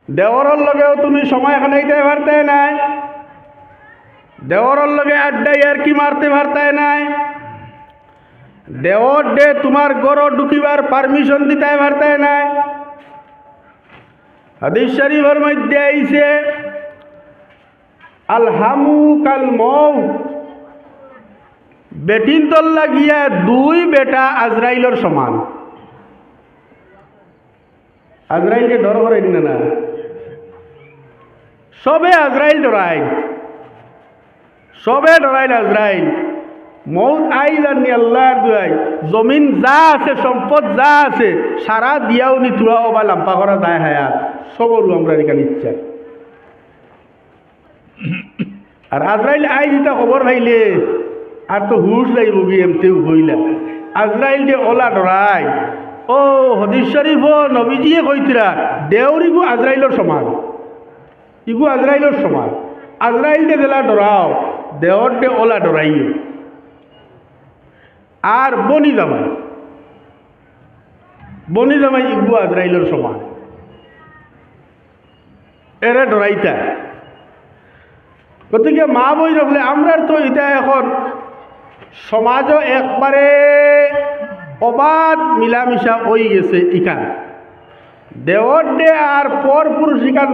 দেওরের লগেও তুমি সময় খানাইতে পারতে নাই, দেওরের লগে আড্ডাই আর কি মারতে পারতে নাই, দেওর ডে তোমার গড় ঢুকিবার পারমিশন দিতে পারতে নাই। হাদিস শরীফের মধ্যে আইছে আলহামু কাল মউত, বেটিন তল্লা গিয়া দুই বেটা আজরাইলের সমান। আজরাইলকে ডর করেন না, সবে আজরাইল ডরাই, সবে ডরাইল আজরাইল। মৌত আইল আর নি আল্লাহর দুয়াই, জমিন যা আছে সম্পদ যা আছে সারা দিয়াও নি তুড়াও বা লাম্পা করা যায় হায়াত সবরু আমরা এখানে ইচ্ছা। আর আজরাইল আই যেটা খবর পাইলে আর তো হুশ লাগব গিয়ে এমতেও হইলা। আজরাইল যে ওলা ডরাই, ও হদিস শরীফ নবীজিয়ে কইতরা দেউরিগু আজরাইলের সমান, ইগু আজরাইলের সমান। আজরাইল যে জেলা ডরাও দেওর ডে ওলা ডরাইও। আর বনি জামাই, বনি জামাই ইগু আজরাইলের সমান, এরে ডরাইতা। গতিকে মা বই রাখলে আমরার তো এটা এখন সমাজও একবারে অবাধ মিলামিশা হয়ে গেছে। ইখান দেওর ডে আর পর পুরুষ ইখান